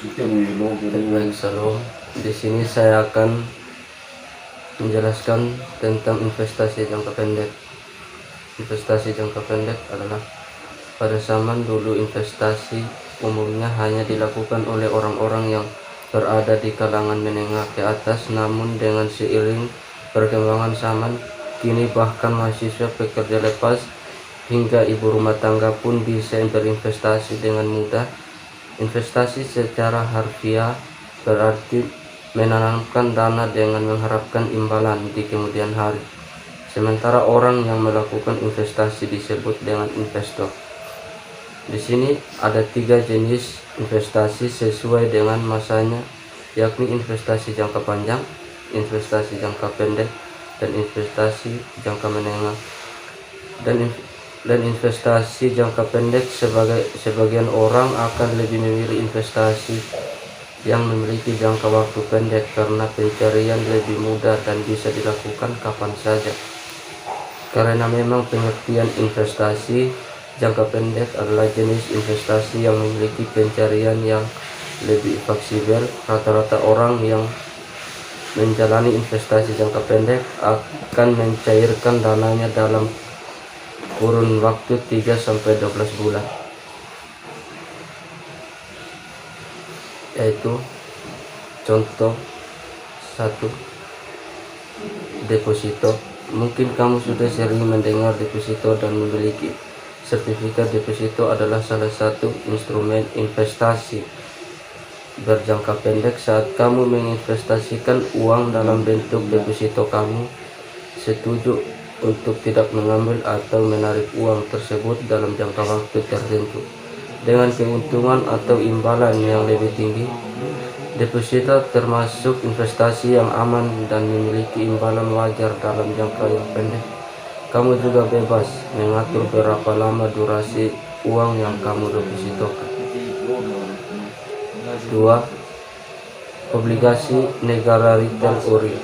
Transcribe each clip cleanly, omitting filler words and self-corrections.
Baik, Salam. Di sini saya akan menjelaskan tentang investasi jangka pendek. Investasi jangka pendek adalah pada zaman dulu investasi umumnya hanya dilakukan oleh orang-orang yang berada di kalangan menengah ke atas, namun dengan seiring perkembangan zaman, kini bahkan mahasiswa, pekerja lepas, hingga ibu rumah tangga pun bisa berinvestasi dengan mudah. Investasi secara harfiah berarti menanamkan dana dengan mengharapkan imbalan di kemudian hari. Sementara orang yang melakukan investasi disebut dengan investor. Di sini ada 3 jenis investasi sesuai dengan masanya, yakni investasi jangka panjang, investasi jangka pendek, dan investasi jangka menengah. Dan investasi jangka pendek, sebagian orang akan lebih memilih investasi yang memiliki jangka waktu pendek karena pencarian lebih mudah dan bisa dilakukan kapan saja. Karena memang pengertian investasi jangka pendek adalah jenis investasi yang memiliki pencarian yang lebih fleksibel, rata-rata orang yang menjalani investasi jangka pendek akan mencairkan dananya dalam kurun waktu 3-12 bulan, yaitu contoh 1, deposito. Mungkin kamu sudah sering mendengar deposito dan memiliki sertifikat. Deposito adalah salah satu instrumen investasi berjangka pendek. Saat kamu menginvestasikan uang dalam bentuk deposito, kamu setuju untuk tidak mengambil atau menarik uang tersebut dalam jangka waktu tertentu dengan keuntungan atau imbalan yang lebih tinggi. Deposito termasuk investasi yang aman dan memiliki imbalan wajar dalam jangka yang pendek. Kamu juga bebas mengatur berapa lama durasi uang yang kamu depositokan. 2. Obligasi negara retail ori.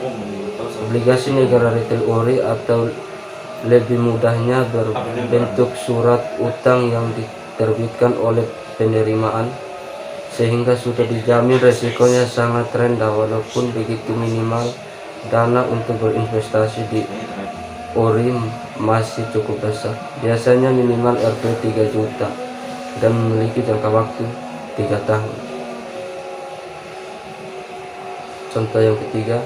Obligasi negara retail ori atau lebih mudahnya berbentuk surat utang yang diterbitkan oleh penerimaan, sehingga sudah dijamin resikonya sangat rendah. Walaupun begitu, minimal dana untuk berinvestasi di ori masih cukup besar, biasanya minimal Rp 3 juta dan memiliki jangka waktu 3 tahun. Contoh yang ketiga,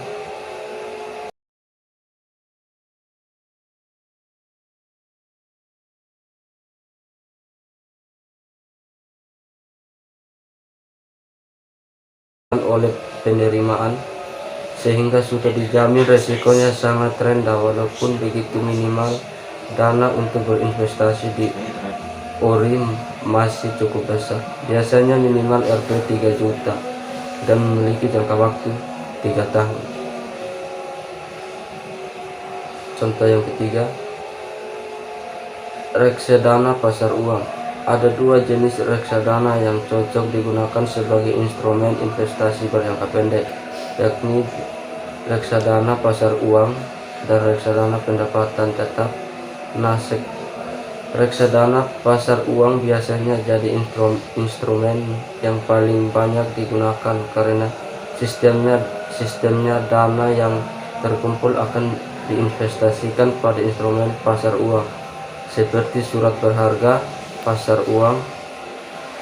oleh penerimaan, sehingga sudah dijamin resikonya sangat rendah. Walaupun begitu, minimal dana untuk berinvestasi di ori masih cukup besar, biasanya minimal Rp 3 juta dan memiliki jangka waktu 3 tahun. Contoh yang ketiga, reksadana pasar uang. Ada 2 jenis reksadana yang cocok digunakan sebagai instrumen investasi berjangka pendek, yakni reksadana pasar uang dan reksadana pendapatan tetap (NASEK). Reksadana pasar uang biasanya jadi instrumen yang paling banyak digunakan karena sistemnya dana yang terkumpul akan diinvestasikan pada instrumen pasar uang seperti surat berharga pasar uang,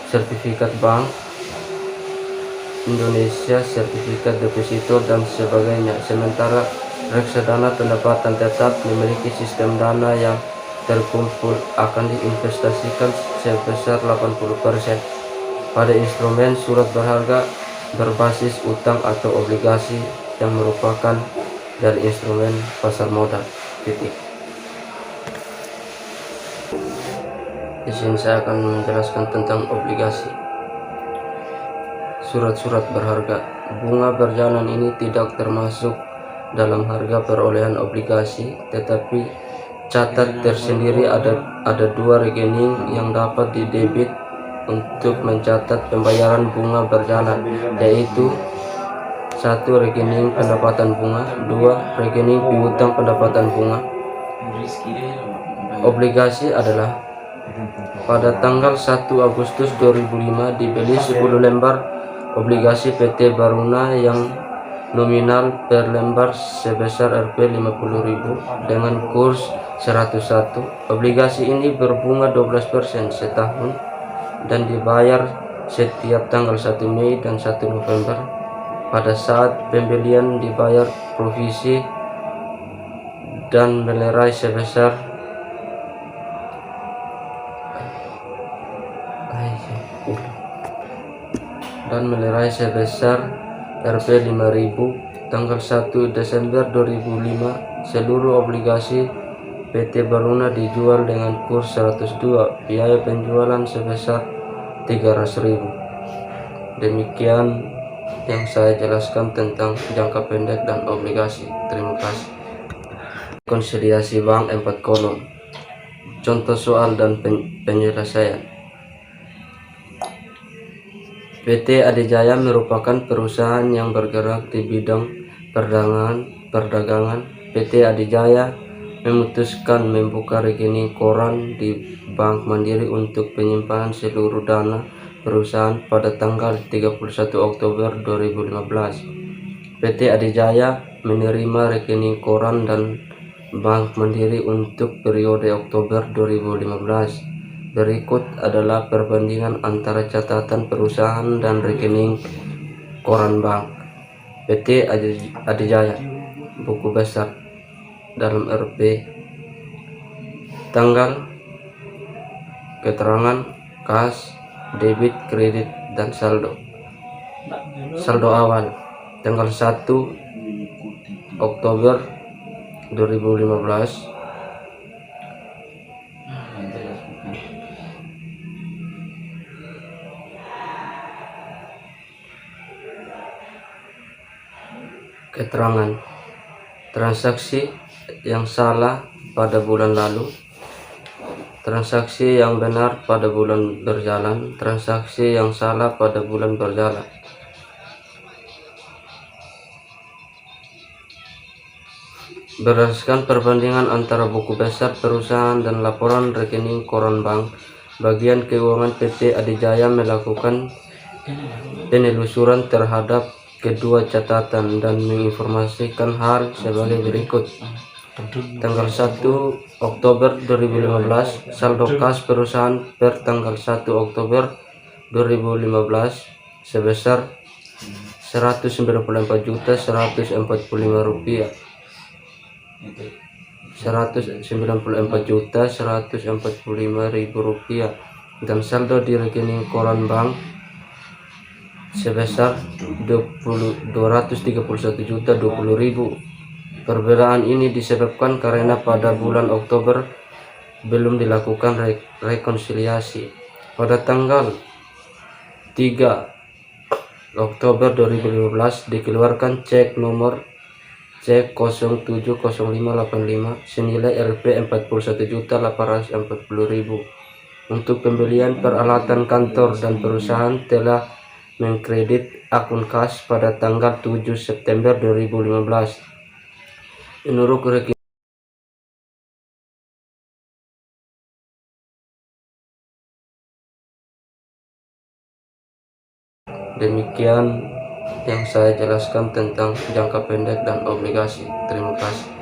sertifikat Bank Indonesia, sertifikat deposito, dan sebagainya. Sementara reksadana pendapatan tetap memiliki sistem dana yang terkumpul akan diinvestasikan sebesar 80% pada instrumen surat berharga berbasis utang atau obligasi yang merupakan dari instrumen pasar modal. Di sini saya akan menjelaskan tentang obligasi. Surat-surat berharga. Bunga berjalan ini tidak termasuk dalam harga perolehan obligasi, tetapi catat tersendiri ada 2 rekening yang dapat didebit untuk mencatat pembayaran bunga berjalan, yaitu 1. Rekening pendapatan bunga, 2. Rekening piutang pendapatan bunga. Obligasi adalah pada tanggal 1 Agustus 2005 dibeli 10 lembar Obligasi PT Baruna yang nominal per lembar sebesar Rp 50.000 dengan kurs 101. Obligasi ini berbunga 12% setahun dan dibayar setiap tanggal 1 Mei dan 1 November. Pada saat pembelian dibayar provisi dan melerai sebesar Rp 5.000 tanggal 1 Desember 2005. Seluruh obligasi PT Baruna dijual dengan kurs 102. Biaya penjualan sebesar 300.000. Demikian yang saya jelaskan tentang jangka pendek dan obligasi. Terima kasih. Konsiliasi bank 4 kolom. Contoh soal dan penyelesaian. PT Adijaya merupakan perusahaan yang bergerak di bidang perdagangan. PT Adijaya memutuskan membuka rekening koran di Bank Mandiri untuk penyimpanan seluruh dana perusahaan pada tanggal 31 Oktober 2015. PT Adijaya menerima rekening koran dan Bank Mandiri untuk periode Oktober 2015. Berikut adalah perbandingan antara catatan perusahaan dan rekening koran bank. PT Adijaya, buku besar dalam RP, tanggal, keterangan, kas, debit, kredit, dan saldo. Saldo awal, tanggal 1 Oktober 2015. Keterangan transaksi yang salah pada bulan lalu, transaksi yang benar pada bulan berjalan, transaksi yang salah pada bulan berjalan. Berdasarkan perbandingan antara buku besar perusahaan dan laporan rekening koran bank, bagian keuangan PT Adijaya melakukan penelusuran terhadap kedua catatan dan menginformasikan hal sebagai berikut. Tanggal 1 Oktober 2015, saldo kas perusahaan per tanggal 1 Oktober 2015 sebesar Rp194.145. Rp194.145 dan saldo di rekening koran bank sebesar Rp231.020.000. Perbedaan ini disebabkan karena pada bulan Oktober belum dilakukan rekonsiliasi. Pada tanggal 3 Oktober 2015 dikeluarkan cek nomor cek 070585 senilai Rp41.840.000 untuk pembelian peralatan kantor, dan perusahaan telah mengkredit akun kas pada tanggal 7 September 2015. Menurut rekening demikian yang saya jelaskan tentang jangka pendek dan obligasi. Terima kasih.